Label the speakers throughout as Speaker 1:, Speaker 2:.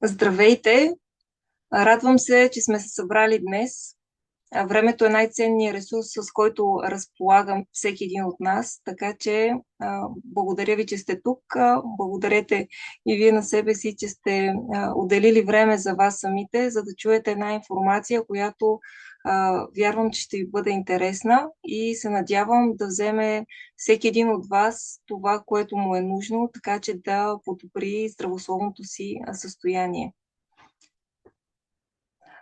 Speaker 1: Здравейте! Радвам се, че сме се събрали днес. Времето е най-ценният ресурс, с който разполагам всеки един от нас, така че благодаря ви, че сте тук. Благодарете и вие на себе си, че сте отделили време за вас самите, за да чуете една информация, която вярвам, че ще ви бъде интересна и се надявам да вземе всеки един от вас това, което му е нужно, така че да подобри здравословното си състояние.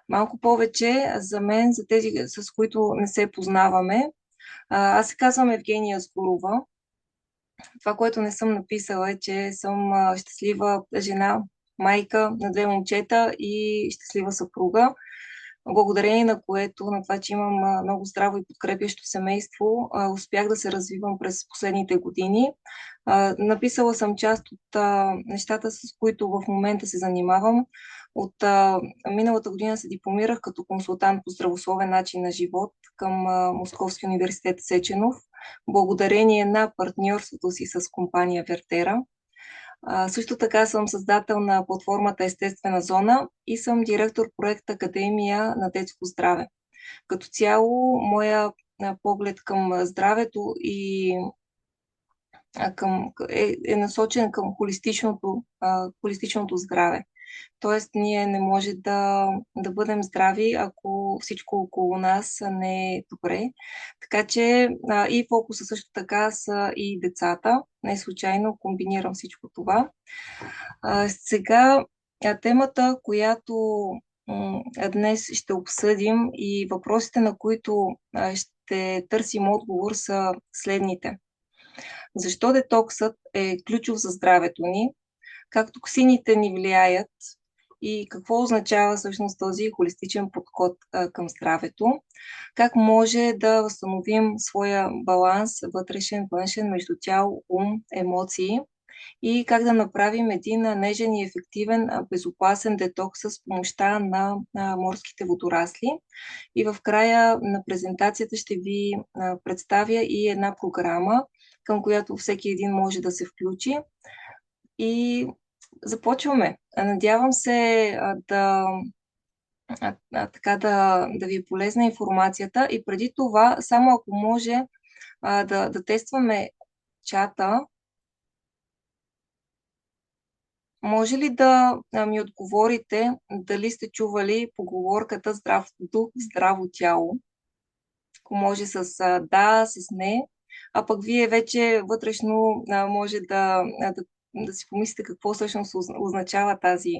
Speaker 1: Малко повече за мен, за тези, с които не се познаваме. Аз се казвам Евгения Сгурова. Това, което не съм написала е, че съм щастлива жена, майка на две момчета и щастлива съпруга, благодарение на което, на това, че имам много здраво и подкрепящо семейство, успях да се развивам през последните години. Написала съм част от нещата, с които в момента се занимавам. От миналата година се дипломирах като консултант по здравословен начин на живот към Московския университет Сеченов, благодарение на партньорството си с компания Вертера. Също така съм създател на платформата Естествена зона и съм директор проект Академия на детско здраве. Като цяло, моя поглед към здравето е насочен към холистичното здраве. Тоест, ние не може да бъдем здрави, ако всичко около нас не е добре. Така че и фокуса също така са и децата. Не случайно комбинирам всичко това. Сега темата, която днес ще обсъдим и въпросите, на които ще търсим отговор, са следните. Защо детоксът е ключов за здравето ни? Как токсините ни влияят и какво означава всъщност този холистичен подход към здравето? Как може да възстановим своя баланс вътрешен, външен, между тяло, ум, емоции? И как да направим един нежен и ефективен, безопасен детокс с помощта на морските водорасли. И в края на презентацията ще ви представя и една програма, към която всеки един може да се включи. И започваме. Надявам се да ви е полезна информацията. И преди това, само ако може да тестваме чата. Може ли да ми отговорите дали сте чували поговорката здрав дух, здраво тяло? Ако може с да, с не, а пък вие вече вътрешно може да си помислите какво всъщност означава тази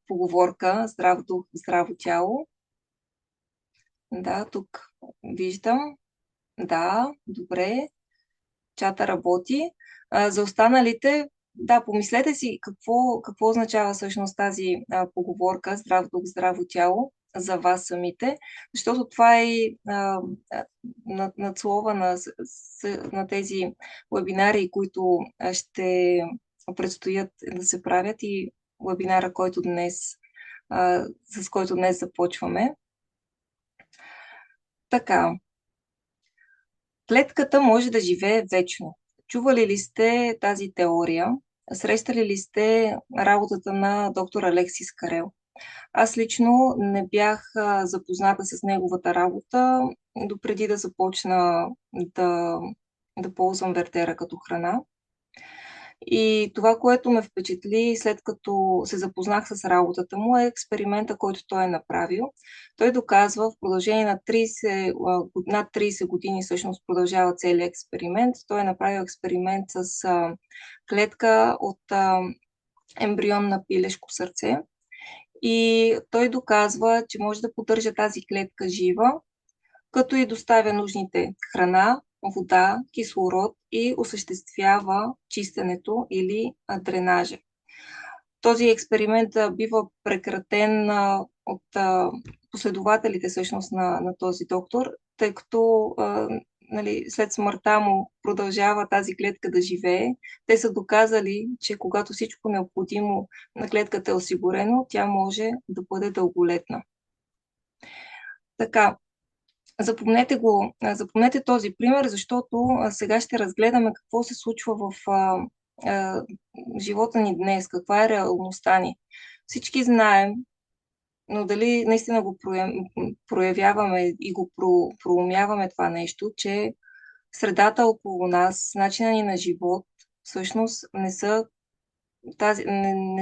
Speaker 1: поговорка здрав дух, здраво тяло. Да, тук виждам. Да, добре. Чата работи. За останалите, да, помислете си какво означава всъщност тази поговорка здрав дух, здраво тяло за вас самите, защото това е надслова на тези вебинари, които ще предстоят да се правят и вебинара, с който днес започваме. Така, клетката може да живее вечно. Чували ли сте тази теория? Срещали ли сте работата на доктор Алексис Карел? Аз лично не бях запозната с неговата работа допреди да започна да, да ползвам Вертера като храна. И това, което ме впечатли след като се запознах с работата му, е експеримента, който той е направил. Той доказва в продължение на над 30 години, всъщност продължава целият експеримент. Той е направил експеримент с клетка от ембрион на пилешко сърце. И той доказва, че може да поддържа тази клетка жива, като и доставя нужните храна, вода, кислород и осъществява чистенето или дренажа. Този експеримент бива прекратен от последователите всъщност на този доктор, тъй като нали, след смъртта му продължава тази клетка да живее. Те са доказали, че когато всичко необходимо на клетката е осигурено, тя може да бъде дълголетна. Така, запомнете този пример, защото сега ще разгледаме какво се случва в живота ни днес, каква е реалността ни. Всички знаем, но дали наистина го проявяваме и го проумяваме това нещо, че средата около нас, начина ни на живот, всъщност не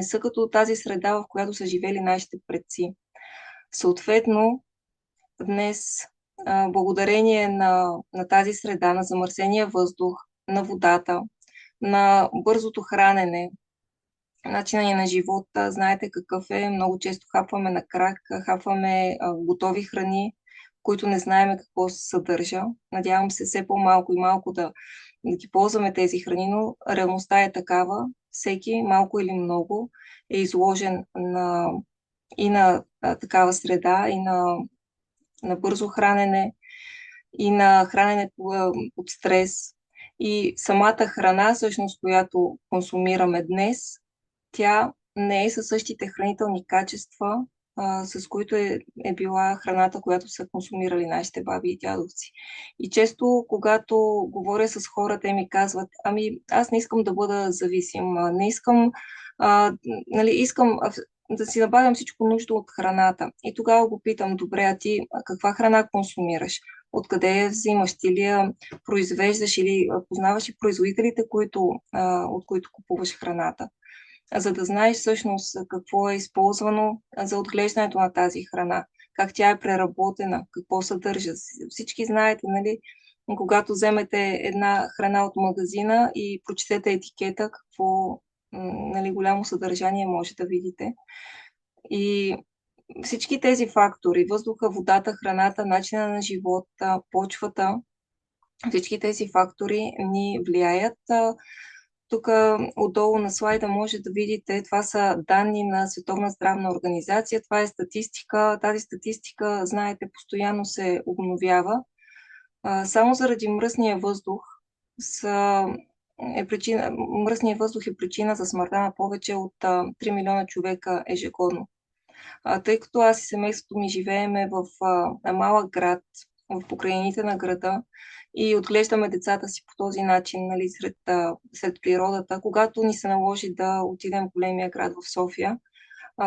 Speaker 1: са като тази среда, в която са живели нашите предци. Съответно, днес, благодарение на тази среда, на замърсения въздух, на водата, на бързото хранене, начина ни на живота, знаете какъв е, много често хапваме на крак, хапваме готови храни, които не знаем какво се съдържа. Надявам се все по-малко и малко да ги ползваме тези храни, но реалността е такава. Всеки, малко или много, е изложен и на такава среда, и на бързо хранене, и на хранене под стрес. И самата храна, всъщност, която консумираме днес, тя не е със същите хранителни качества, с които е била храната, която са консумирали нашите баби и дядовци. И често, когато говоря с хората, те ми казват, ами аз не искам да бъда зависим, не искам, нали, искам да си набавям всичко нужно от храната. И тогава го питам, добре, а ти каква храна консумираш? Откъде я взимаш? Ти ли я произвеждаш или познаваш и производителите, от които купуваш храната? За да знаеш всъщност какво е използвано за отглеждането на тази храна, как тя е преработена, какво съдържа. Всички знаете, нали, когато вземете една храна от магазина и прочетете етикета, какво, нали, голямо съдържание може да видите. И всички тези фактори, въздуха, водата, храната, начина на живота, почвата, всички тези фактори ни влияят. Тук отдолу на слайда може да видите, това са данни на Световна здравна организация, това е статистика. Тази статистика, знаете, постоянно се обновява. Само заради мръсния въздух мръсният въздух е причина за смъртта на повече от 3 милиона човека ежегодно. Тъй като аз и семейството ми живееме в малък град, в покрайнините на града и отглеждаме децата си по този начин, нали, сред природата, когато ни се наложи да отидем в големия град в София,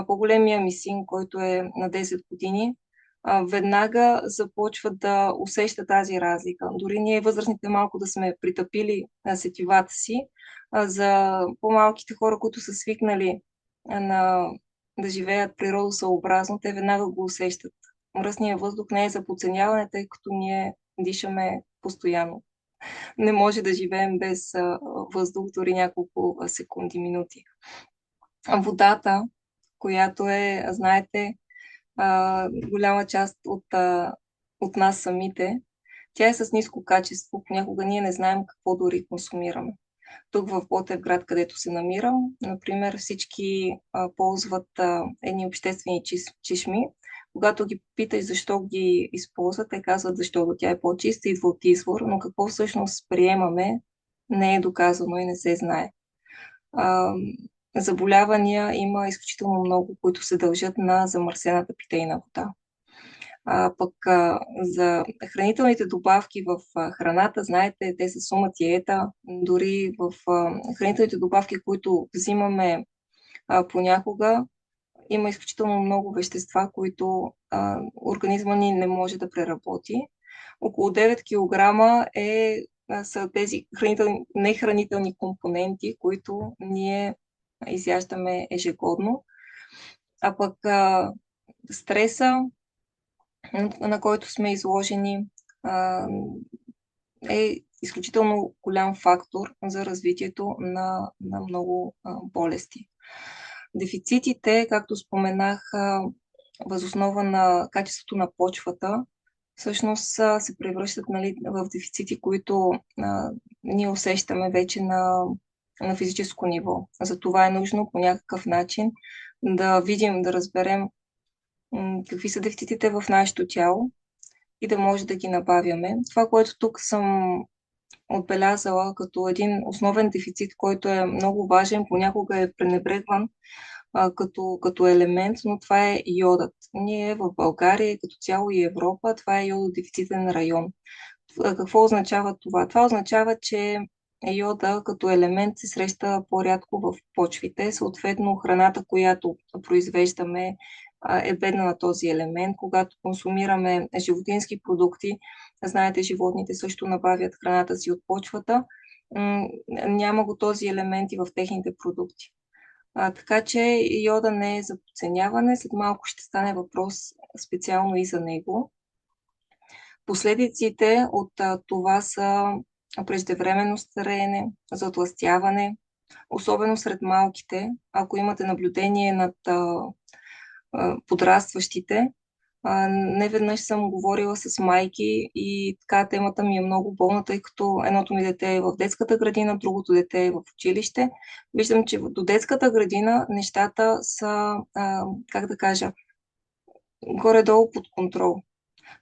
Speaker 1: по-големия ми син, който е на 10 години, веднага започва да усеща тази разлика. Дори ние възрастните малко да сме притъпили сетивата си, за по-малките хора, които са свикнали да живеят природосъобразно, те веднага го усещат. Мръсният въздух не е за подценяване, тъй като ние дишаме постоянно. Не може да живеем без въздух дори няколко секунди, минути. Водата, която е, знаете, голяма част от нас самите, тя е с ниско качество. Понякога ние не знаем какво дори консумираме. Тук в Ботевград, където се намирам, например, всички ползват едни обществени чешми. Когато ги питаш защо ги използват, те казват, защото тя е по-чиста, идва от извор, но какво всъщност приемаме, не е доказано и не се знае. Заболявания има изключително много, които се дължат на замърсената питейна вода. За хранителните добавки в храната, знаете, те са сума диета, дори в хранителните добавки, които взимаме понякога, има изключително много вещества, които организма ни не може да преработи. Около 9 кг са тези нехранителни компоненти, които ние изяждаме ежегодно. Стреса, на който сме изложени, е изключително голям фактор за развитието на много болести. Дефицитите, както споменах, въз основа на качеството на почвата, всъщност се превръщат, нали, в дефицити, които ние усещаме вече на физическо ниво. Затова е нужно по някакъв начин да видим, да разберем какви са дефицитите в нашето тяло и да може да ги набавяме. Това, което тук съм отбелязала като един основен дефицит, който е много важен, понякога е пренебрегван като елемент, но това е йодът. Ние в България, като цяло и Европа, това е йододефицитен район. Какво означава това? Това означава, че Йода като елемент се среща по-рядко в почвите. Съответно, храната, която произвеждаме, е бедна на този елемент. Когато консумираме животински продукти, знаете, животните също набавят храната си от почвата, няма го този елемент и в техните продукти. Така че йода не е за подценяване. След малко ще стане въпрос специално и за него. Последиците от това са преждевременно стареене, затлъстяване, особено сред малките. Ако имате наблюдение над подрастващите, не веднъж съм говорила с майки и така темата ми е много болна, тъй като едното ми дете е в детската градина, другото дете е в училище. Виждам, че до детската градина нещата са, как да кажа, горе-долу под контрол,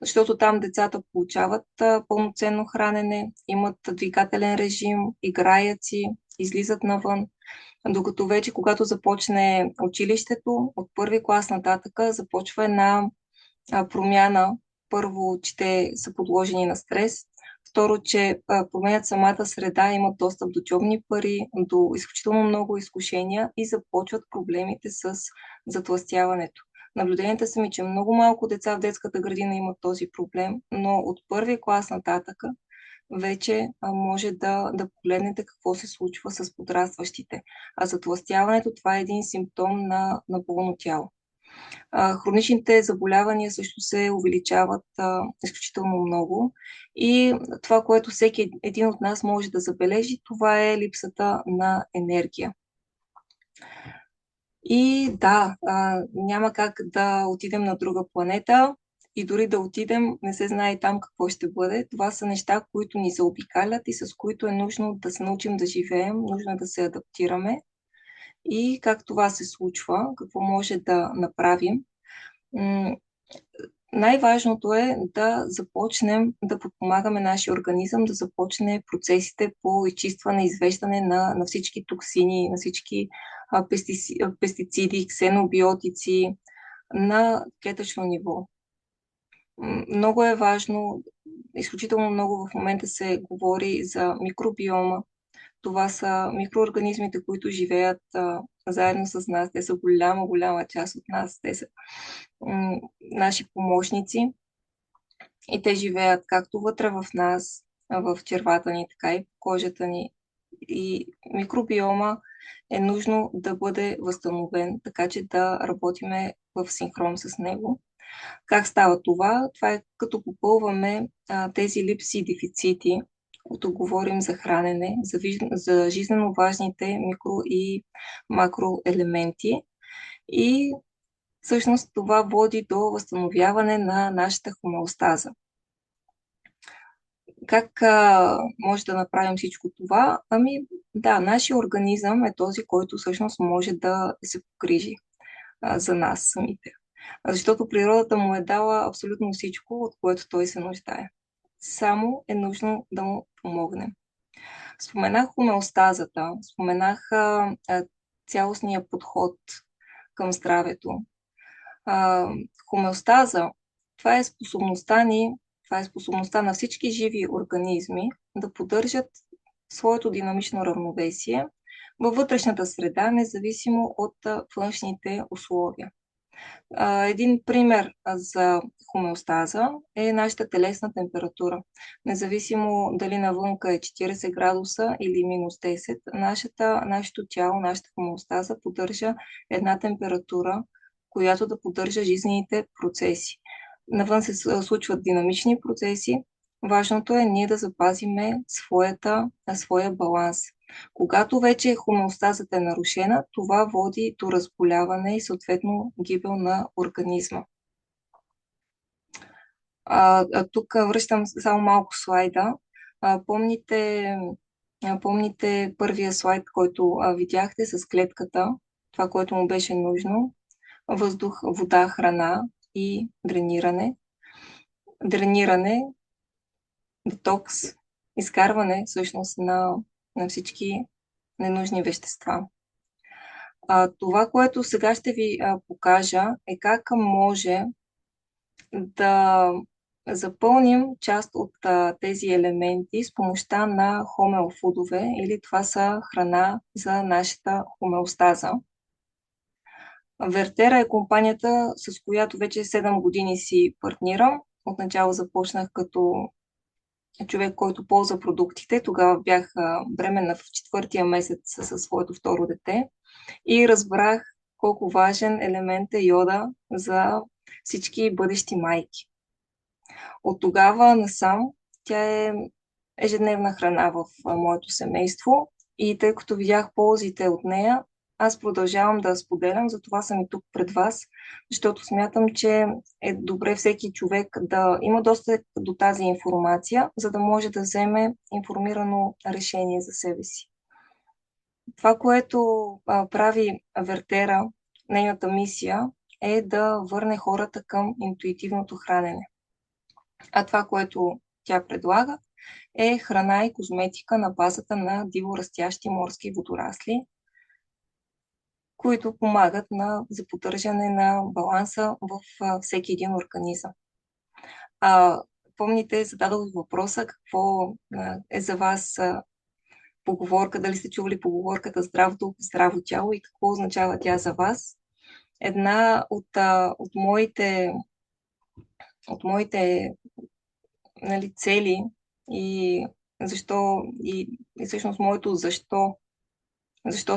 Speaker 1: защото там децата получават пълноценно хранене, имат двигателен режим, играят си, излизат навън, докато вече когато започне училището, от първи клас нататъка започва една промяна. Първо, че те са подложени на стрес, второ, че променят самата среда, имат достъп до джобни пари, до изключително много изкушения и започват проблемите с затлъстяването. Наблюденията са ми, че много малко деца в детската градина имат този проблем, но от първи клас нататъка вече може да погледнете какво се случва с подрастващите. А затлъстяването, това е един симптом на болно тяло. Хроничните заболявания също се увеличават изключително много. И това, което всеки един от нас може да забележи, това е липсата на енергия. И да, няма как да отидем на друга планета и дори да отидем, не се знае там какво ще бъде. Това са неща, които ни заобикалят и с които е нужно да се научим да живеем, нужно е да се адаптираме. И как това се случва, какво може да направим. Най-важното е да започнем да подпомагаме нашия организъм, да започне процесите по изчистване, извеждане на всички токсини, на всички пестициди, ксенобиотици на клетъчно ниво. Много е важно, изключително много в момента се говори за микробиома. Това са микроорганизмите, които живеят заедно с нас. Те са голяма част от нас. Те са наши помощници и те живеят както вътре в нас, в червата ни, така и по кожата ни. И микробиома е нужно да бъде възстановен, така че да работиме в синхрон с него. Как става това? Това е като попълваме тези липси и дефицити, като говорим за хранене, за жизненно важните микро- и макроелементи. И всъщност това води до възстановяване на нашата хомеостаза. Как може да направим всичко това? Ами да, нашия организъм е този, който всъщност може да се погрижи за нас самите. Защото природата му е дала абсолютно всичко, от което той се нуждае. Само е нужно да му помогнем. Споменах хомеостазата, споменах цялостния подход към здравето. Хомеостаза, това е способността на всички живи организми да поддържат своето динамично равновесие във вътрешната среда, независимо от външните условия. Един пример за хомеостаза е нашата телесна температура. Независимо дали навънка е 40 градуса или минус 10, нашето тяло, нашата хомеостаза поддържа една температура, която да поддържа жизнените процеси. Навън се случват динамични процеси. Важното е ние да запазиме своя баланс. Когато вече хомеостазата е нарушена, това води до разболяване и съответно гибел на организма. Тук връщам само малко слайда. Помните първия слайд, който видяхте с клетката, това, което му беше нужно: въздух, вода, храна и дрениране. Дрениране, детокс, изкарване всъщност на всички ненужни вещества. Това, което сега ще ви покажа, е как може да запълним част от тези елементи с помощта на хомеофудове, или това са храна за нашата хомеостаза. Вертера е компанията, с която вече 7 години си партнирам. Отначало започнах като човек, който ползва продуктите. Тогава бях бременна в 4-тия месец със своето второ дете и разбрах колко важен елемент е йода за всички бъдещи майки. От тогава насам тя е ежедневна храна в моето семейство и тъй като видях ползите от нея, аз продължавам да споделям, затова съм и тук пред вас, защото смятам, че е добре всеки човек да има достъп до тази информация, за да може да вземе информирано решение за себе си. Това, което прави Вертера, нейната мисия е да върне хората към интуитивното хранене. А това, което тя предлага, е храна и козметика на базата на диворастящи морски водорасли, които помагат за поддържане на баланса в всеки един организъм. Помните, зададох въпроса какво е за вас поговорка, дали сте чували поговорката здрав дух, здраво тяло и какво означава тя за вас. Една от моите нали, цели и защо и всъщност моето защо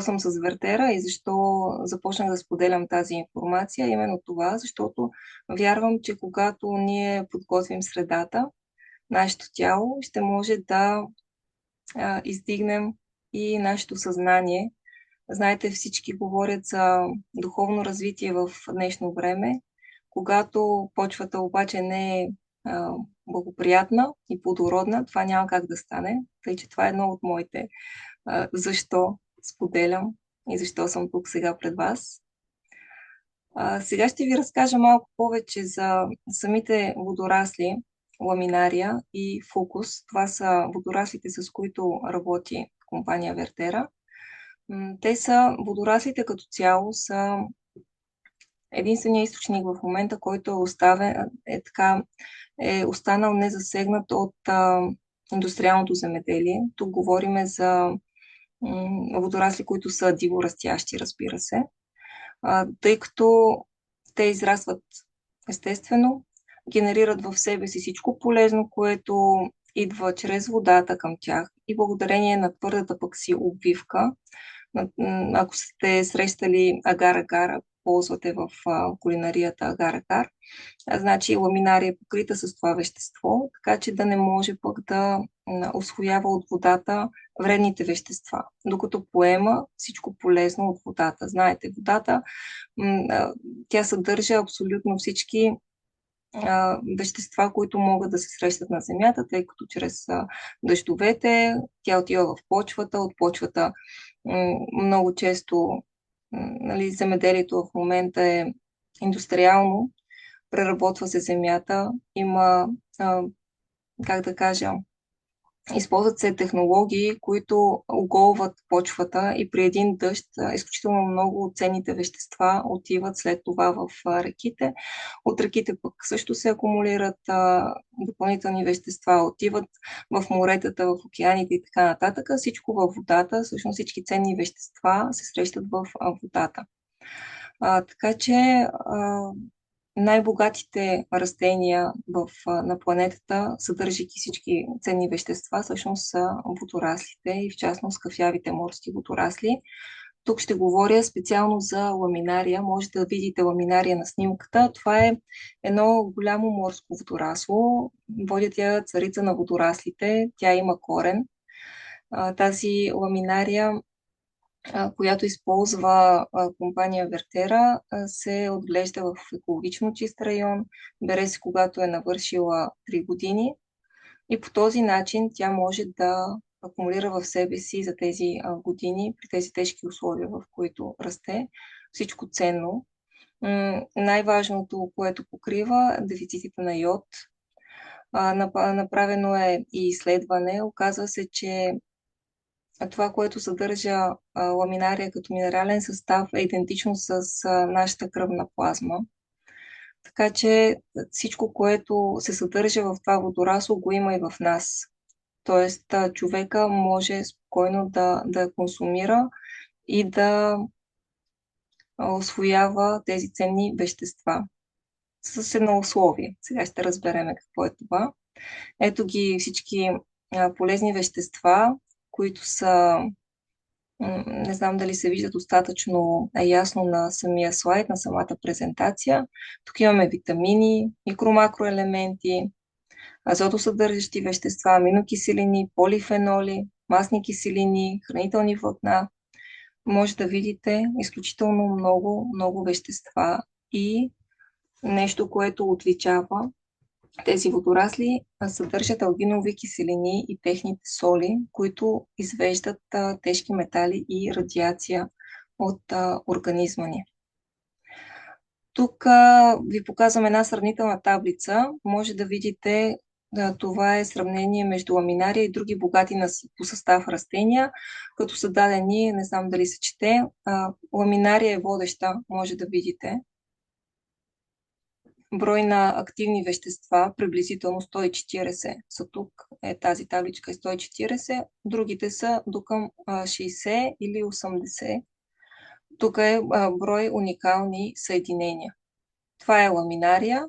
Speaker 1: съм с Вертера и защо започнах да споделям тази информация, именно това, защото вярвам, че когато ние подготвим средата, нашето тяло ще може да издигнем и нашето съзнание. Знаете, всички говорят за духовно развитие в днешно време, когато почвата обаче не е благоприятна и плодородна, това няма как да стане. Тъй, че това е едно от моите защо споделям и защо съм тук сега пред вас. Сега ще ви разкажа малко повече за самите водорасли, ламинария и фукус. Това са водораслите, с които работи компания Вертера. Водораслите като цяло са единствения източник в момента, който е останал незасегнат от индустриалното земеделие. Тук говорим за водорасли, които са диворастящи, разбира се, тъй като те израстват естествено, генерират в себе си всичко полезно, което идва чрез водата към тях и благодарение на твърдата пък си обвивка. Ако сте срещали агар-агар, ползвате в кулинарията агар-агар, значи ламинария е покрита с това вещество, така че да не може пък да усвоява от водата вредните вещества, докато поема всичко полезно от водата. Знаете, водата, тя съдържа абсолютно всички вещества, които могат да се срещат на земята, тъй като чрез дъждовете тя отива в почвата, от почвата много често нали, земеделието в момента е индустриално, преработва се земята, има, как да кажа, използват се технологии, които оголват почвата и при един дъжд изключително много от ценните вещества отиват след това в реките. От реките пък също се акумулират допълнителни вещества, отиват в моретата, в океаните и така нататък. Всичко във водата, всъщност всички ценни вещества се срещат в водата. Така че най-богатите растения на планетата, съдържайки всички ценни вещества, всъщност са водораслите и в частност кафявите морски водорасли. Тук ще говоря специално за ламинария. Може да видите ламинария на снимката. Това е едно голямо морско водорасло. Водят я царица на водораслите. Тя има корен. Тази ламинария, която използва компания Вертера, се отглежда в екологично чист район, бере се когато е навършила 3 години и по този начин тя може да акумулира в себе си за тези години, при тези тежки условия, в които расте, всичко ценно. Най-важното, което покрива дефицитите на йод. Направено е и изследване. Оказва се, че това, което съдържа ламинария като минерален състав, е идентично с нашата кръвна плазма. Така че всичко, което се съдържа в това водорасло, го има и в нас. Тоест, човека може спокойно да я консумира и да освоява тези ценни вещества с едно условие. Сега ще разбереме какво е това. Ето ги всички полезни вещества, които са, не знам дали се вижда достатъчно ясно на самия слайд, на самата презентация. Тук имаме витамини, микро-макроелементи, азотосъдържащи вещества, аминокиселини, полифеноли, масни киселини, хранителни влакна. Може да видите изключително много, много вещества и нещо, което отличава тези водорасли, съдържат алгинови киселини и техните соли, които извеждат тежки метали и радиация от организма ни. Тук ви показвам една сравнителна таблица. Може да видите, това е сравнение между ламинария и други богати по състав растения, като са дадени, не знам дали се чете, ламинария е водеща, може да видите. Брой на активни вещества, приблизително 140 са тук, тази табличка е 140, другите са до към 60 или 80. Тук е брой уникални съединения. Това е ламинария,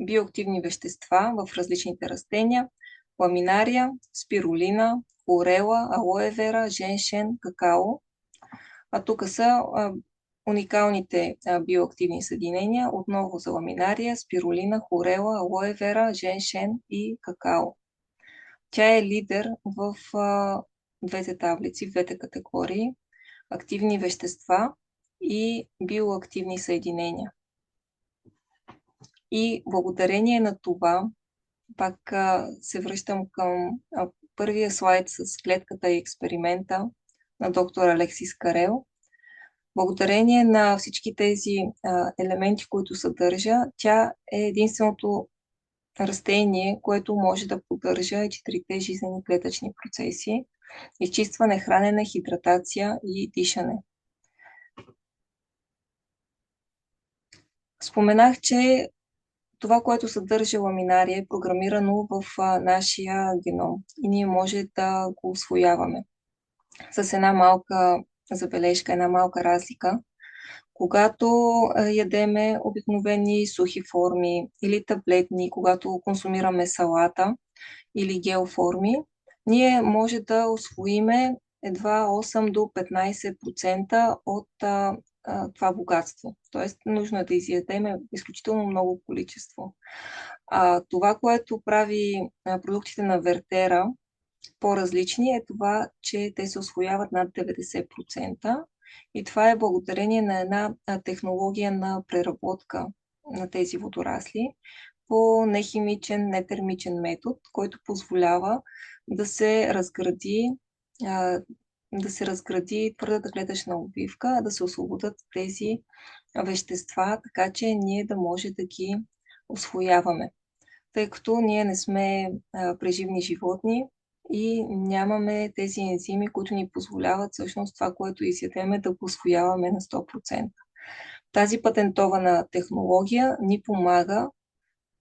Speaker 1: биоактивни вещества в различните растения, ламинария, спирулина, орела, алоe вера, женшен, какао. А тук са уникалните биоактивни съединения, отново за ламинария, спирулина, хорела, алоe вера, женшен и какао. Тя е лидер в двете таблици, в двете категории активни вещества и биоактивни съединения. И благодарение на това, пак се връщам към първия слайд с клетката и експеримента на доктор Алексис Карел. Благодарение на всички тези елементи, които съдържа, тя е единственото растение, което може да поддържа четирите жизнени клетъчни процеси: изчистване, хранене, хидратация и дишане. Споменах, че това, което съдържа ламинария, е програмирано в нашия геном и ние може да го усвояваме. С една малка забележка, една малка разлика. Когато ядеме обикновени сухи форми или таблетни, когато консумираме салата или гел форми, ние може да усвоиме едва 8 до 15% от това богатство. Тоест, нужно е да изядеме изключително много количество. Това, което прави продуктите на Вертера по-различни, е това, че те се усвояват над 90%. И това е благодарение на една технология на преработка на тези водорасли по нехимичен, нетермичен метод, който позволява да се разгради твърдата клетъчна обвивка, да се освободят тези вещества, така че ние да може да ги усвояваме. Тъй като ние не сме преживни животни и нямаме тези ензими, които ни позволяват всъщност това, което изядеме, да го усвояваме на 100%. Тази патентована технология ни помага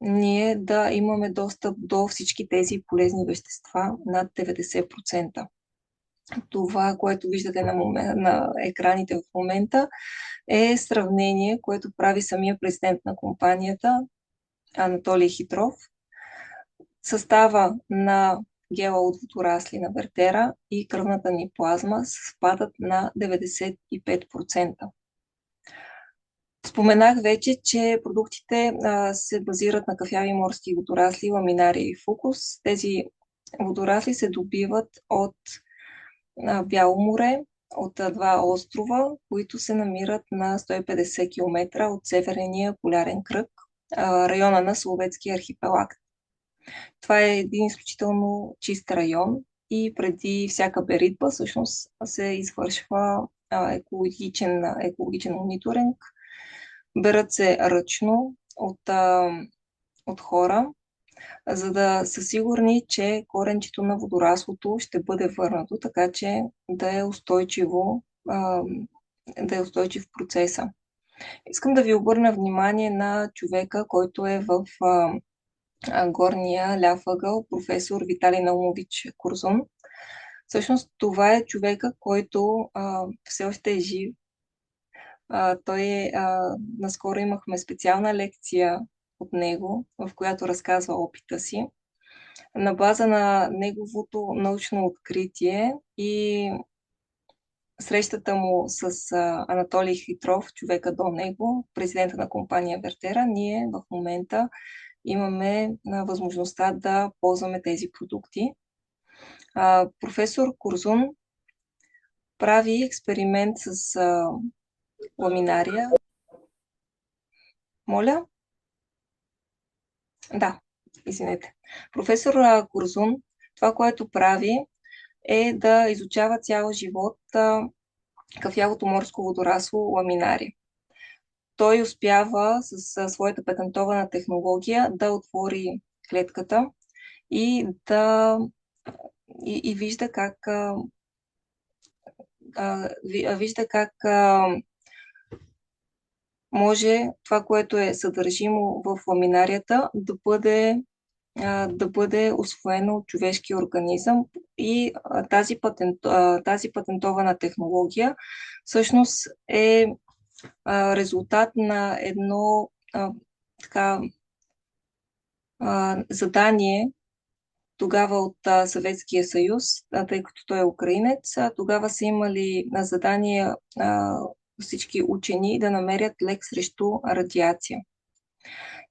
Speaker 1: ние да имаме достъп до всички тези полезни вещества над 90%. Това, което виждате на екраните в момента, е сравнение, което прави самия президент на компанията Анатолий Хитров. Състава на гела от водорасли на Вертера и кръвната ни плазма спадат на 95%. Споменах вече, че продуктите се базират на кафяви морски водорасли, ламинария и фукус. Тези водорасли се добиват от Бяло море, от два острова, които се намират на 150 км от Северния полярен кръг, района на Соловецкия архипелаг. Това е един изключително чист район и преди всяка беритба всъщност се извършва екологичен мониторинг. Берат се ръчно от хора, за да са сигурни, че коренчето на водораслото ще бъде върнато, така че да е устойчив процеса. Искам да ви обърна внимание на човека, който е в горния ляв ъгъл, професор Виталий Наумович Курзун. Всъщност това е човека, който все още е жив. Наскоро имахме специална лекция от него, в която разказва опита си. На база на неговото научно откритие и срещата му с Анатолий Хитров, човека до него, президента на компания Вертера, ние в момента имаме възможността да ползваме тези продукти. Професор Курзун прави експеримент с ламинария. Моля? Да, извинете. Професор Курзун, това, което прави, е да изучава цял живот кафявото морско водорасло ламинария. Той успява с своята патентована технология да отвори клетката и вижда как може това, което е съдържимо в ламинарията, да бъде усвоено от човешкия организъм и тази патентована технология всъщност е резултат на едно задание тогава от Съветския съюз, тъй като той е украинец. Тогава са имали задание всички учени да намерят лек срещу радиация.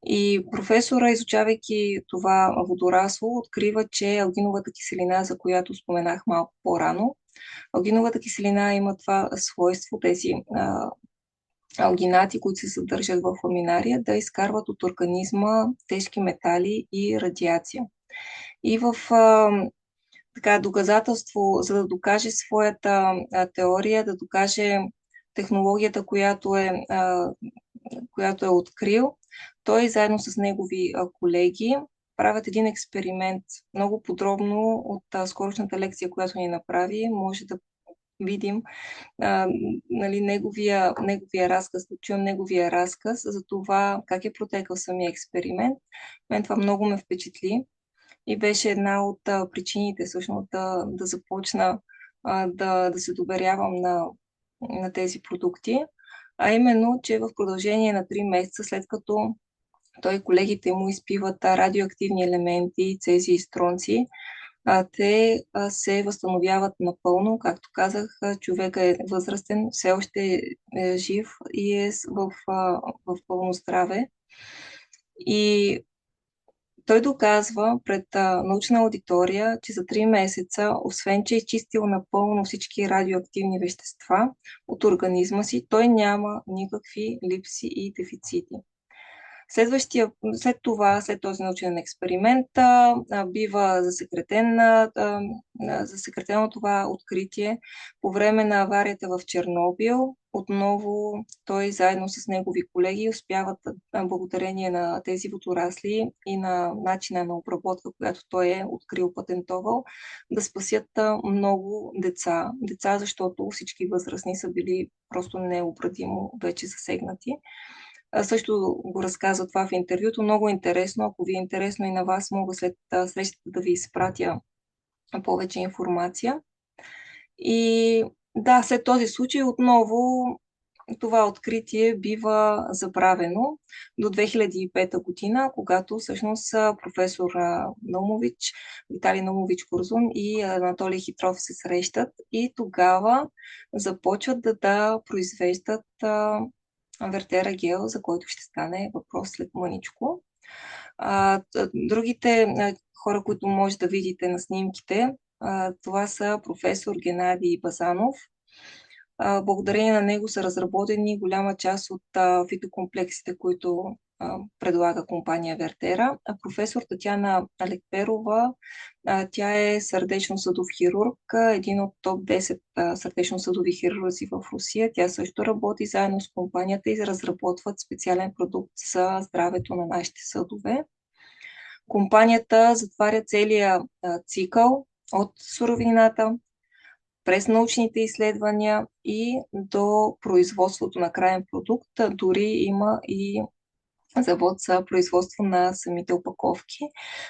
Speaker 1: И професора, изучавайки това водорасло, открива, че алгиновата киселина, за която споменах малко по-рано, алгиновата киселина има това свойство, тези алгинати, които се съдържат в ламинария, да изкарват от организма тежки метали и радиация. И в доказателство, за да докаже своята теория, да докаже технологията, която е открил, той заедно с негови колеги правят един експеримент. Много подробно от скорошната лекция, която ни направи, може да видим неговия разказ, да чуем неговия разказ за това как е протекал самия експеримент. Мен това много ме впечатли и беше една от причините всъщност да започна да се доверявам на тези продукти, а именно, че в продължение на 3 месеца, след като той и колегите му изпиват радиоактивни елементи, цези и стронци, те се възстановяват напълно. Както казах, човека е възрастен, все още е жив и е в пълно здраве. И той доказва пред научна аудитория, че за 3 месеца, освен че е изчистил напълно всички радиоактивни вещества от организма си, той няма никакви липси и дефицити. След този научен експеримент, бива засекретено това откритие по време на аварията в Чернобил. Отново той заедно с негови колеги успяват, благодарение на тези водорасли и на начина на обработка, която той е открил, патентовал, да спасят много деца. Деца, защото всички възрастни са били просто необратимо вече засегнати. Също го разказва това в интервюто. Много интересно. Ако ви е интересно и на вас, мога след срещата да ви изпратя повече информация. И да, след този случай отново това откритие бива забравено до 2005 година, когато всъщност професор Наумович, Виталий Наумович Курзун и Анатолий Хитров се срещат и тогава започват да произвеждат Вертера гел, за който ще стане въпрос след мъничко. Другите хора, които може да видите на снимките, това са професор Геннадий Базанов. Благодарение на него са разработени голяма част от фитокомплексите, които предлага компания Вертера. Професор Татяна Алекперова, тя е сърдечно-съдов хирург, един от топ 10 сърдечно-съдови хирурзи в Русия. Тя също работи заедно с компанията и разработват специален продукт за здравето на нашите съдове. Компанията затваря целия цикъл от суровината през научните изследвания и до производството на крайен продукт. Дори има и завод за производство на самите опаковки.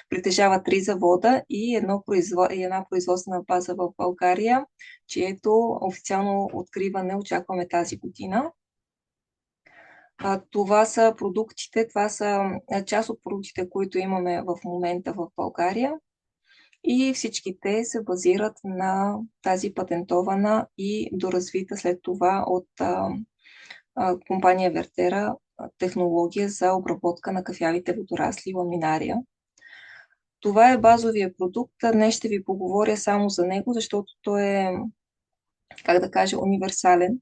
Speaker 1: Притежава 3 завода и една производствена база в България, чието официално откриване очакваме тази година. Това са продуктите, това са част от продуктите, които имаме в момента в България. И всички те се базират на тази патентована и доразвита след това от компания Вертера технология за обработка на кафявите водорасли ламинария. Това е базовия продукт. Днес ще ви поговоря само за него, защото той е, как да кажа, универсален.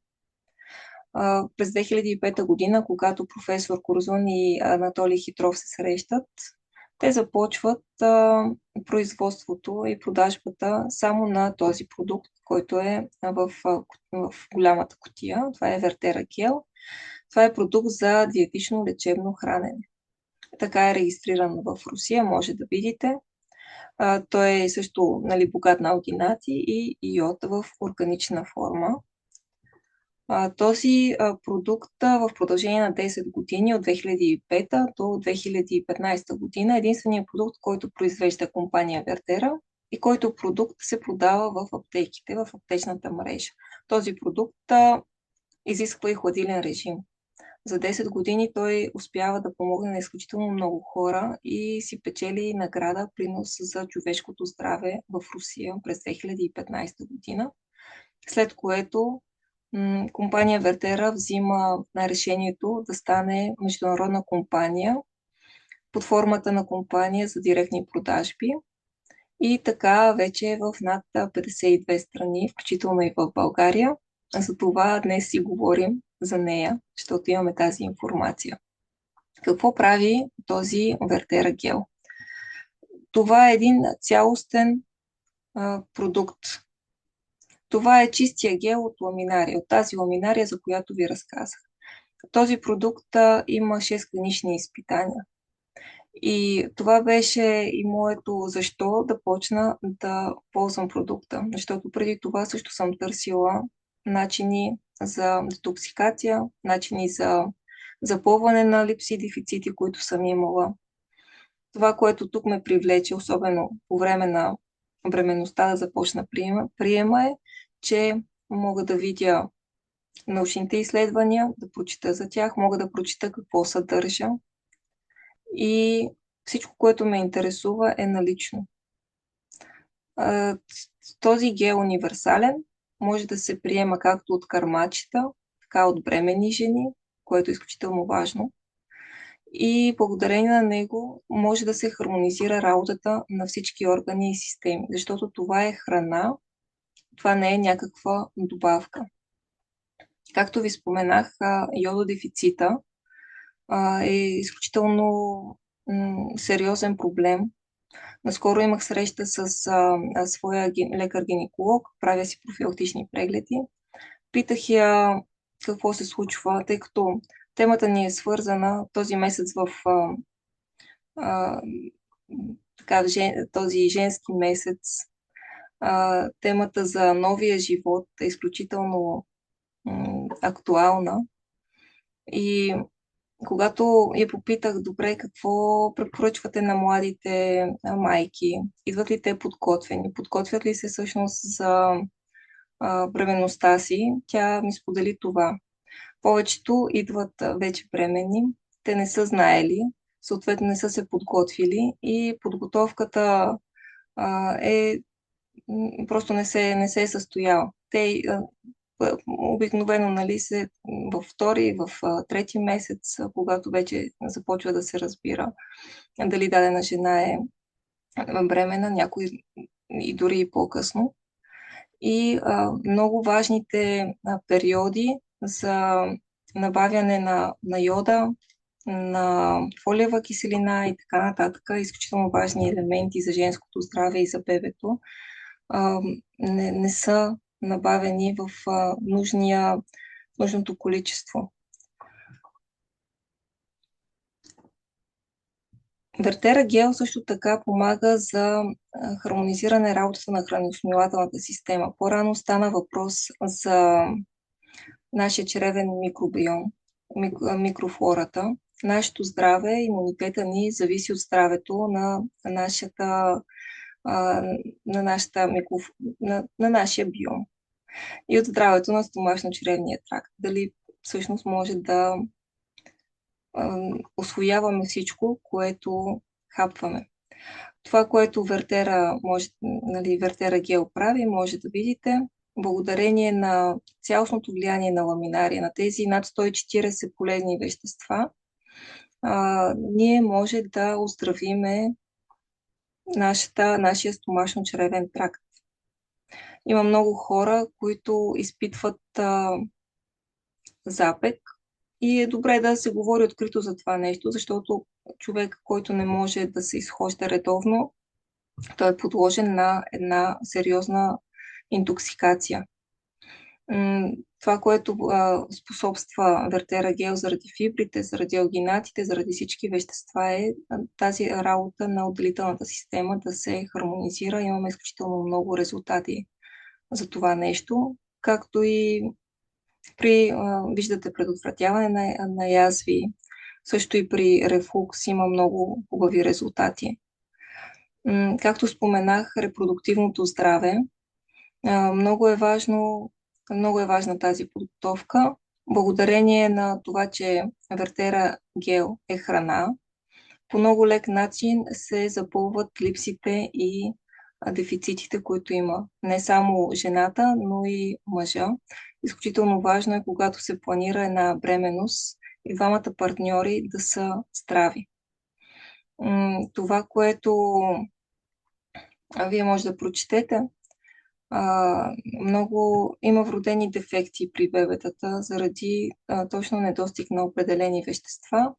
Speaker 1: През 2005 година, когато професор Корзун и Анатолий Хитров се срещат, те започват производството и продажбата само на този продукт, който е в голямата кутия. Това е Вертера Гел. Това е продукт за диетично лечебно хранене. Така е регистриран в Русия, може да видите. Той е също богат на алгинати и йод в органична форма. Този продукт в продължение на 10 години, от 2005 до 2015 година, е единственият продукт, който произвежда компания Вертера и който продукт се продава в аптеките, в аптечната мрежа. Този продукт изисква и хладилен режим. За 10 години той успява да помогне на изключително много хора и си печели награда принос за човешкото здраве в Русия през 2015 година, след което компания Вертера взима решението да стане международна компания под формата на компания за директни продажби и така вече е в над 52 страни, включително и в България. За това днес си говорим за нея, защото имаме тази информация. Какво прави този Вертера гел? Това е един цялостен продукт. Това е чистия гел от ламинария, от тази ламинария, за която ви разказах. Този продукт има 6 клинични изпитания. И това беше и моето защо да почна да ползвам продукта. Защото преди това също съм търсила начини за детоксикация, начини за запълване на липси и дефицити, които съм имала. Това, което тук ме привлече, особено по време на бременността да започна приема е, че мога да видя научните изследвания, да прочита за тях, мога да прочита какво съдържа и всичко, което ме интересува, е налично. Този гел универсален може да се приема както от кърмачета, така от бременни жени, което е изключително важно. И благодарение на него може да се хармонизира работата на всички органи и системи, защото това е храна, това не е някаква добавка. Както ви споменах, йододефицита е изключително сериозен проблем. Наскоро имах среща с своя лекар-гинеколог, правя си профилактични прегледи. Питах я какво се случва, тъй като темата ни е свързана този месец в този женски месец. Темата за новия живот е изключително актуална. И когато я попитах, добре, какво препоръчвате на младите майки? Идват ли те подготвени? Подготвят ли се всъщност за бременността си? Тя ми сподели това. Повечето идват вече бременни, те не са знаели, съответно не са се подготвили и подготовката просто не се е състояла. Те обикновено се във втори, в трети месец, когато вече започва да се разбира дали дадена жена е бременна, някой и дори и по-късно. И много важните периоди за набавяне на йода, на фолиева киселина и така нататък, изключително важни елементи за женското здраве и за бебето, не са набавени в нужното количество. Вертера гел също така помага за хармонизиране работата на храносмилателната система. По-рано стана въпрос за нашия чревен микробиом, микрофлората. Нашето здраве, имунитета ни зависи от здравето а, на нашия биом и от здравето на стомашно-чревния тракт. Дали всъщност може да усвояваме всичко, което хапваме. Това, което Вертера Гел прави, може да видите, благодарение на цялостното влияние на ламинария, на тези над 140 полезни вещества, ние може да оздравиме нашия стомашно-чревен тракт. Има много хора, които изпитват запек и е добре да се говори открито за това нещо, защото човек, който не може да се изхожда редовно, той е подложен на една сериозна интоксикация. Това, което способства Вертера гел заради фибрите, заради алгинатите, заради всички вещества е тази работа на отделителната система да се хармонизира. Имаме изключително много резултати за това нещо, както и виждате, предотвратяване на язви, също и при рефлукс има много хубави резултати. Както споменах, репродуктивното здраве. Много е важна тази подготовка. Благодарение на това, че Вертера гел е храна, по много лек начин се запълват липсите и дефицитите, които има не само жената, но и мъжа. Изключително важно е, когато се планира една бременност и двамата партньори да са здрави. Това, което вие може да прочетете, много има вродени дефекти при бебетата заради точно недостиг на определени вещества.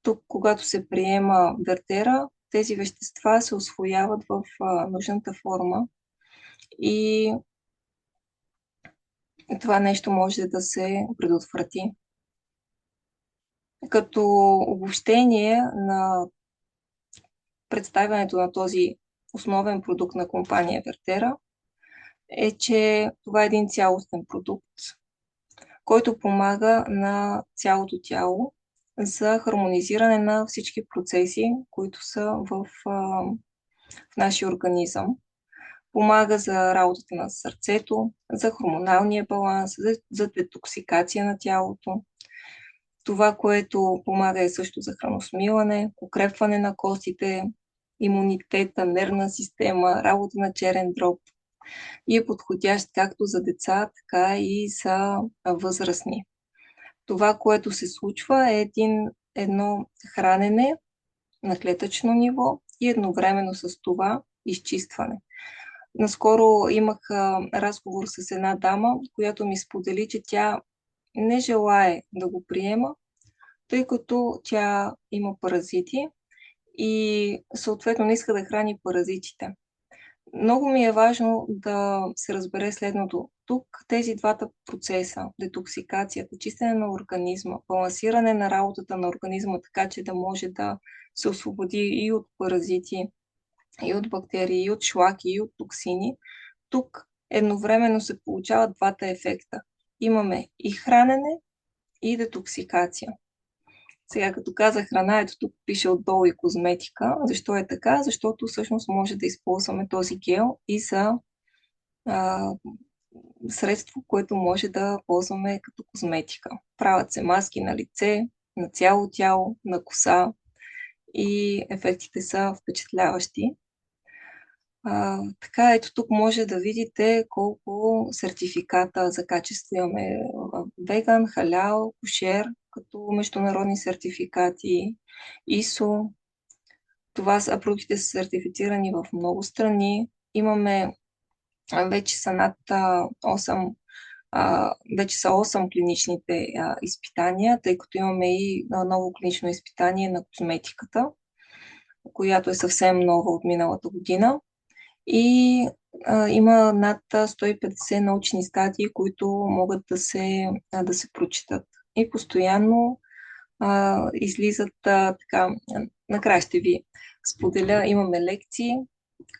Speaker 1: Тук, когато се приема Вертера, тези вещества се усвояват в нужната форма и това нещо може да се предотврати. Като обобщение на представянето на този основен продукт на компания Вертера е, че това е един цялостен продукт, който помага на цялото тяло за хармонизиране на всички процеси, които са в нашия организъм. Помага за работата на сърцето, за хормоналния баланс, за детоксикация на тялото. Това, което помага е също за храносмилане, укрепване на костите, имунитета, нервна система, работа на черен дроб и е подходящ както за деца, така и за възрастни. Това, което се случва е едно хранене на клетъчно ниво и едновременно с това изчистване. Наскоро имах разговор с една дама, която ми сподели, че тя не желае да го приема, тъй като тя има паразити и съответно не иска да храни паразитите. Много ми е важно да се разбере следното. Тук тези двата процеса, детоксикацията, чистене на организма, балансиране на работата на организма, така че да може да се освободи и от паразити, и от бактерии, и от шлаки, и от токсини, тук едновременно се получават двата ефекта. Имаме и хранене, и детоксикация. Сега, като казах храна, ето тук пише отдолу и козметика. Защо е така? Защото всъщност може да използваме този гел и за а, средство, което може да ползваме като козметика. Правят се маски на лице, на цяло тяло, на коса и ефектите са впечатляващи. Така, ето тук може да видите колко сертификата за качество имаме: веган, халял, кошер, като международни сертификати, ИСО. Продуктите са сертифицирани в много страни. Имаме вече са над 8 вече са 8 клиничните изпитания, тъй като имаме и ново клинично изпитание на козметиката, която е съвсем нова от миналата година. И има над 150 научни статии, които могат да се прочитат. И постоянно излизат така. Накрая ще ви споделя. Имаме лекции,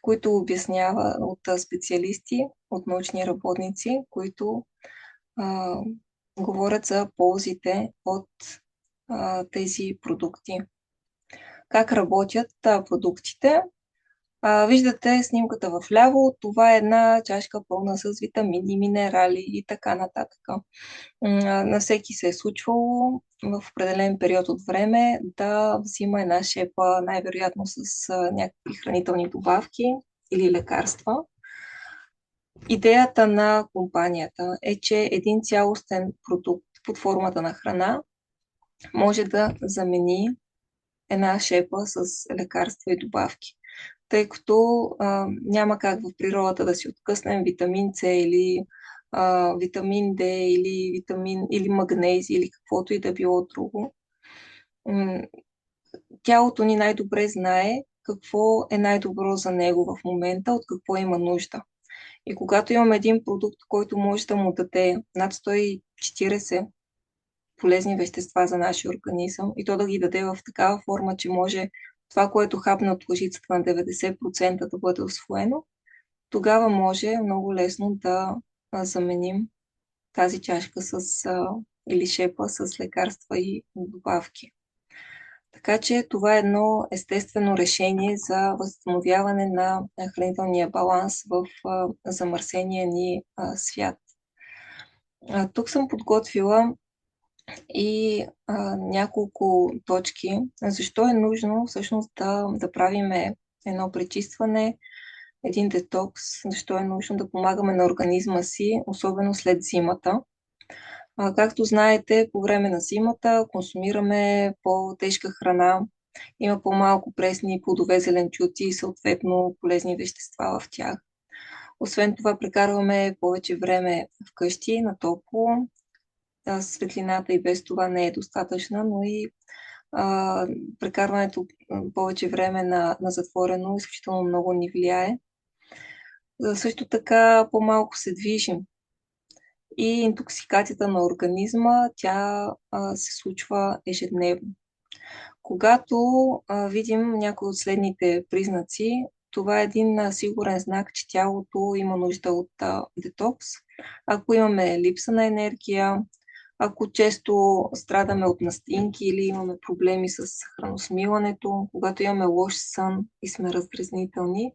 Speaker 1: които обяснява от специалисти, от научни работници, които а, говорят за ползите от тези продукти. Как работят продуктите? Виждате снимката в ляво. Това е една чашка пълна с витамини, минерали и така нататък. На всеки се е случвало в определен период от време да взима една шепа, най-вероятно с някакви хранителни добавки или лекарства. Идеята на компанията е, че един цялостен продукт под формата на храна може да замени една шепа с лекарства и добавки. Тъй като няма как в природата да си откъснем витамин С или витамин Д или магнези или каквото и да било друго. Тялото ни най-добре знае какво е най-добро за него в момента, от какво има нужда. И когато имаме един продукт, който може да му даде над 140 полезни вещества за нашия организъм и то да ги даде в такава форма, че може това, което хапне от лъжицата на 90% да бъде усвоено, тогава може много лесно да заменим тази чашка или шепа с лекарства и добавки. Така че това е едно естествено решение за възстановяване на хранителния баланс в замърсения ни свят. Тук съм подготвила и няколко точки. Защо е нужно всъщност да правим едно пречистване, един детокс, защо е нужно да помагаме на организма си, особено след зимата. Както знаете, по време на зимата консумираме по-тежка храна, има по-малко пресни плодове, зеленчуци и съответно полезни вещества в тях. Освен това, прекарваме повече време вкъщи, на топло. Светлината и без това не е достатъчна, но и прекарването повече време на затворено изключително много ни влияе. Също така по-малко се движим. И интоксикацията на организма, тя се случва ежедневно. Когато видим някои от следните признаци, това е един сигурен знак, че тялото има нужда от детокс. Ако имаме липса на енергия, ако често страдаме от настинки или имаме проблеми с храносмилането, когато имаме лош сън и сме раздразнителни,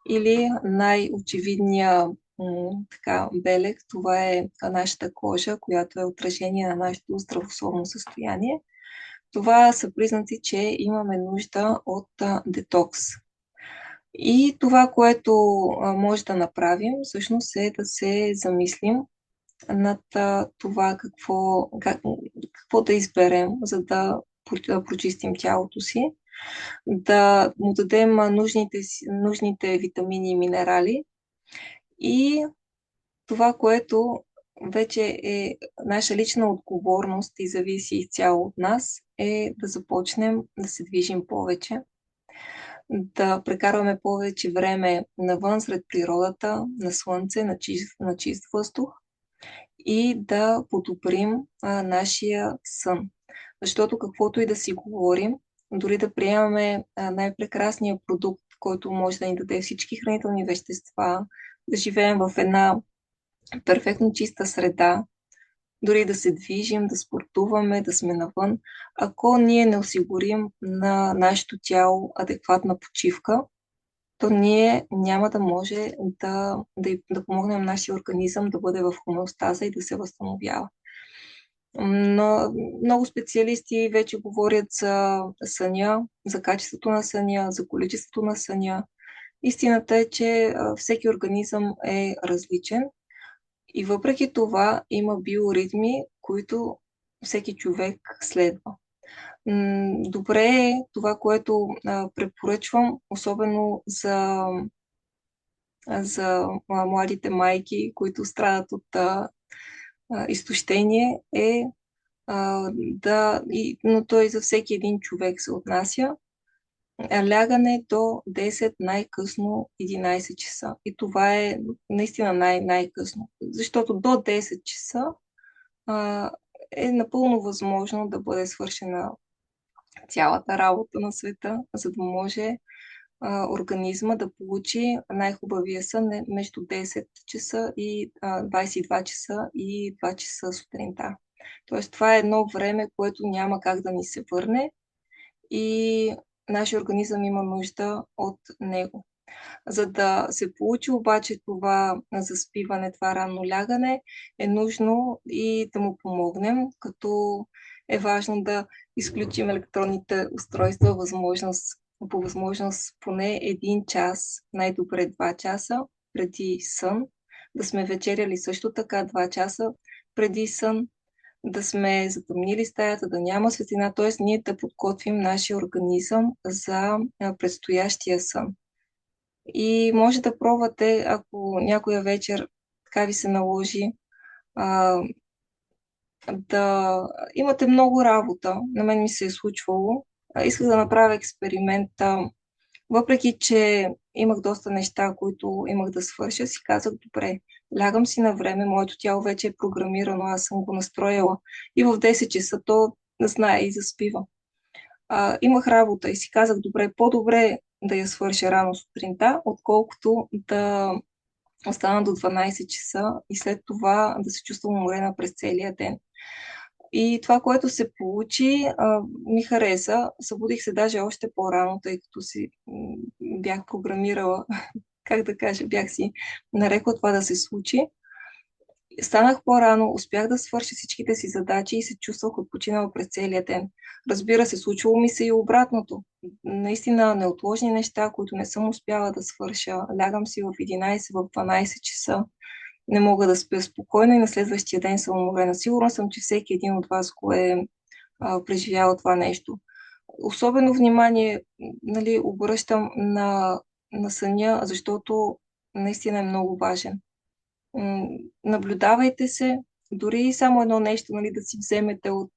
Speaker 1: или най-очевидният белег, това е нашата кожа, която е отражение на нашето здравословно състояние. Това са признаци, че имаме нужда от детокс. И това, което може да направим, всъщност е да се замислим над това какво да изберем, за да прочистим тялото си, да му дадем нужните витамини и минерали и това, което вече е наша лична отговорност и зависи изцяло от нас, е да започнем да се движим повече, да прекарваме повече време навън сред природата, на слънце, на чист въздух и да подобрим нашия сън. Защото каквото и да си говорим, дори да приемаме най-прекрасния продукт, който може да ни даде всички хранителни вещества, да живеем в една перфектно чиста среда, дори да се движим, да спортуваме, да сме навън, ако ние не осигурим на нашето тяло адекватна почивка, то ние няма да може да помогнем нашия организъм да бъде в хомеостаза и да се възстановява. Но много специалисти вече говорят за съня, за качеството на съня, за количеството на съня. Истината е, че всеки организъм е различен и въпреки това има биоритми, които всеки човек следва. Добре е това, което препоръчвам, особено за младите майки, които страдат от изтощение, но той за всеки един човек се отнася, лягане до 10, най-късно 11 часа. И това е наистина най-късно. Защото до 10 часа е напълно възможно да бъде свършена цялата работа на света, за да може организма да получи най-хубавия сън между 10 часа и 22 часа и 2 часа сутринта. Тоест, това е едно време, което няма как да ни се върне и нашия организъм има нужда от него. За да се получи обаче това заспиване, това ранно лягане, е нужно и да му помогнем, като е важно да изключим електронните устройства по възможност поне 1 час, най-добре 2 часа преди сън, да сме вечеряли също така 2 часа преди сън, да сме затъмнили стаята, да няма светлина, т.е. ние да подготвим нашия организъм за предстоящия сън. И може да пробвате, ако някоя вечер така ви се наложи, а, да имате много работа. На мен ми се е случвало. Исках да направя експеримент. Въпреки че имах доста неща, които имах да свърша, си казах, добре, лягам си на време, моето тяло вече е програмирано, аз съм го настроила. И в 10 часа то знае и заспива. Имах работа и си казах, добре, по-добре да я свърша рано сутринта, отколкото да остана до 12 часа и след това да се чувствам уморена през целия ден. И това, което се получи, ми хареса. Събудих се даже още по-рано, тъй като си бях програмирала, как да кажа, бях си нарекла това да се случи. Станах по-рано, успях да свърша всичките си задачи и се чувствах отпочинала през целия ден. Разбира се, случвало ми се и обратното. Наистина неотложни неща, които не съм успяла да свърша. Лягам си в 11, в 12 часа. Не мога да спя спокойно и на следващия ден съм уморена. Сигурна съм, че всеки един от вас го е преживял това нещо. Особено внимание, нали, обръщам на съня, защото наистина е много важен. Наблюдавайте се, дори и само едно нещо, нали, да си вземете от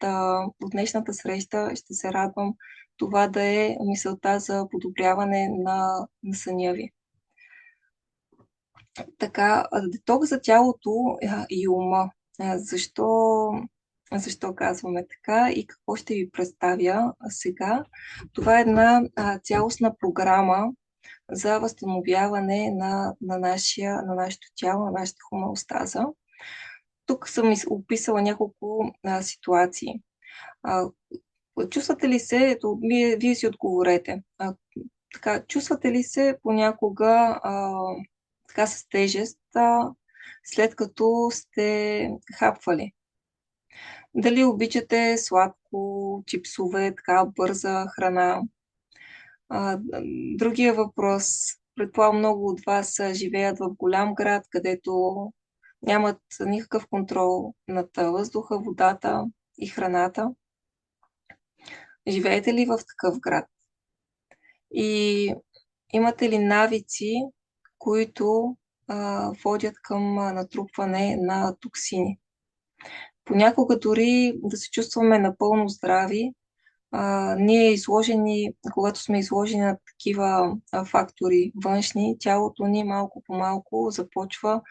Speaker 1: днешната среща, ще се радвам това да е мисълта за подобряване на съня ви. Така, детокс за тялото и ума. Защо казваме така и какво ще ви представя сега? Това е една цялостна програма за възстановяване на нашето тяло, на нашата хомеостаза. Тук съм описала няколко ситуации. Чувствате ли се, ето, вие си отговорете, така, чувствате ли се понякога така с тежест, след като сте хапвали? Дали обичате сладко, чипсове, така бърза храна? Другия въпрос. Предполагам, много от вас живеят в голям град, където нямат никакъв контрол над въздуха, водата и храната. Живеете ли в такъв град? И имате ли навици, които водят към натрупване на токсини? Понякога дори да се чувстваме напълно здрави, ние изложени, когато сме изложени на такива фактори външни, тялото ни малко по малко започва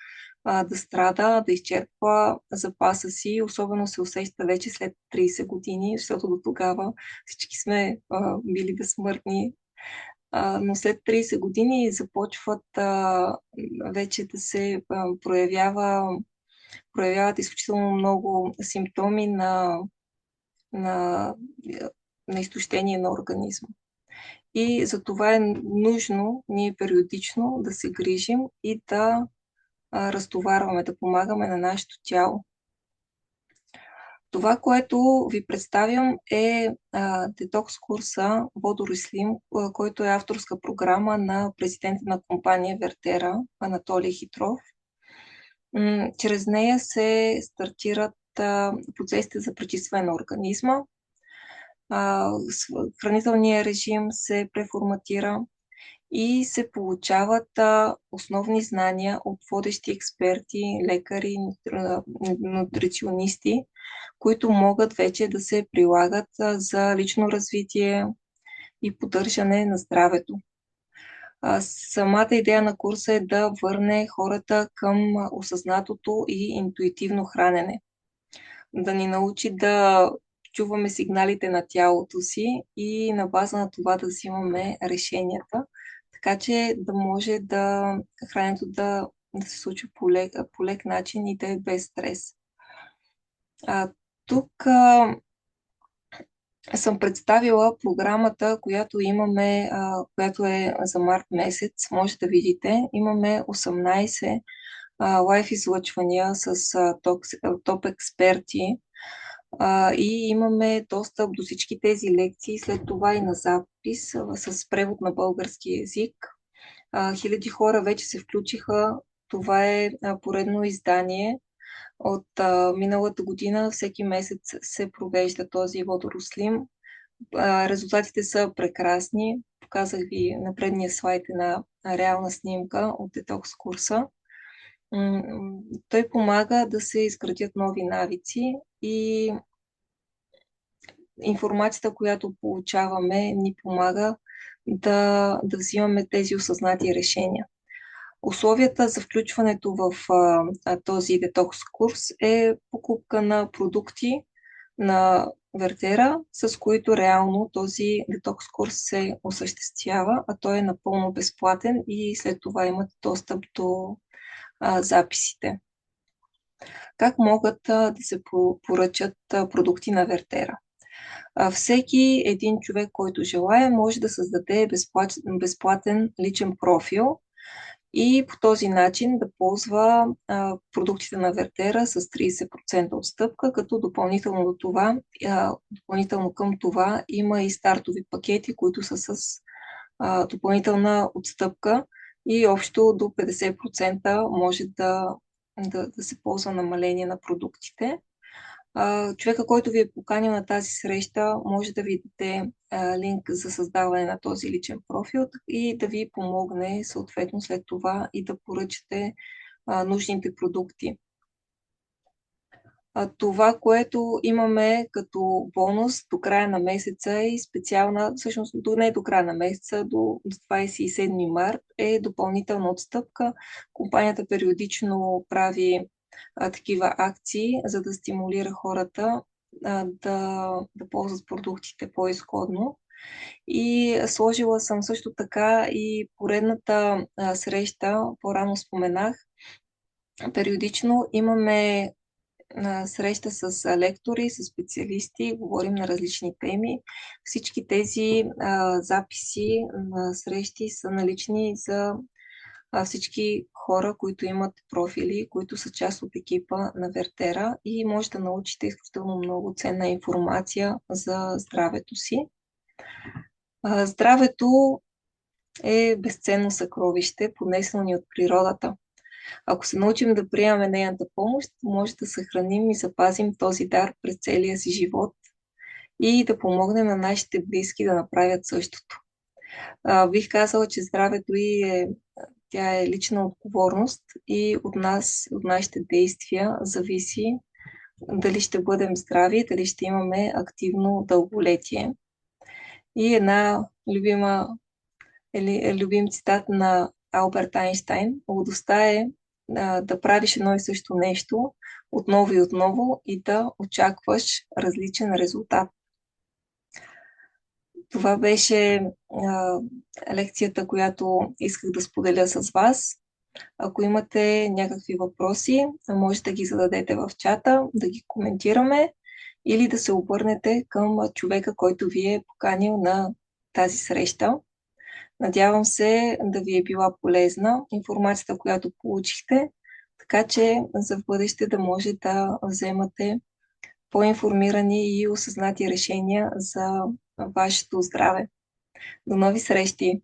Speaker 1: да страда, да изчерпва запаса си. Особено се усеща вече след 30 години, защото до тогава всички сме били безсмъртни. Но след 30 години започват вече да се проявяват изключително много симптоми на, на изтощение на организма. И за това е нужно ние периодично да се грижим и да разтоварваме, да помагаме на нашето тяло. Това, което ви представям е детокс курса Водорослим, който е авторска програма на президента на компания Вертера, Анатолий Хитров. Чрез нея се стартират процесите за пречистване на организма, хранителният режим се преформатира и се получават основни знания от водещи експерти, лекари, нутриционисти, които могат вече да се прилагат за лично развитие и поддържане на здравето. Самата идея на курса е да върне хората към осъзнатото и интуитивно хранене. да ни научи да чуваме сигналите на тялото си и на база на това да взимаме решенията, така че да може да храненето да се случи по лек начин и да е без стрес. А, тук съм представила програмата, която имаме, която е за март месец. Може да видите, имаме 18 лайф излъчвания с топ експерти и имаме достъп до всички тези лекции, след това и на запис с превод на български язик. Хиляди хора вече се включиха. Това е поредно издание. От миналата година всеки месец се провежда този водорослим. Резултатите са прекрасни. Показах ви на предния слайд една реална снимка от детокс курса. Той помага да се изградят нови навици и информацията, която получаваме, ни помага да взимаме тези осъзнати решения. Условията за включването в този детокс курс е покупка на продукти на Вертера, с които реално този детокс курс се осъществява, а той е напълно безплатен и след това имате достъп до записите. Как могат да се поръчат продукти на Вертера? Всеки един човек, който желая, може да създаде безплатен личен профил и по този начин да ползва продуктите на Вертера с 30% отстъпка, като допълнително към това има и стартови пакети, които са с допълнителна отстъпка и общо до 50% може да се ползва намаление на продуктите. Човека, който ви е поканил на тази среща, може да ви даде линк за създаване на този личен профил и да ви помогне съответно след това и да поръчате нужните продукти. Това, което имаме като бонус до края на месеца и специална, всъщност не до края на месеца, до 27 март е допълнителна отстъпка. Компанията периодично прави такива акции, за да стимулира хората да ползват продуктите по-изгодно. И сложила съм също така и поредната среща, по-рано споменах. Периодично имаме среща с лектори, с специалисти, говорим на различни теми. Всички тези записи на срещи са налични за всички хора, които имат профили, които са част от екипа на Вертера и може да научите изключително много ценна информация за здравето си. Здравето е безценно съкровище, поднесено ни от природата. Ако се научим да приемаме нейната помощ, може да съхраним и запазим този дар през целия си живот и да помогнем на нашите близки да направят същото. Бих казала, че здравето тя е лична отговорност и от нас, от нашите действия зависи дали ще бъдем здрави, дали ще имаме активно дълголетие. И една любим цитат на Алберт Айнщайн: младостта е да правиш едно и също нещо отново и отново и да очакваш различен резултат. Това беше лекцията, която исках да споделя с вас. Ако имате някакви въпроси, може да ги зададете в чата, да ги коментираме или да се обърнете към човека, който ви е поканил на тази среща. Надявам се да ви е била полезна информацията, която получихте, така че за в бъдеще да може да вземате по-информирани и осъзнати решения за вашето здраве. До нови срещи!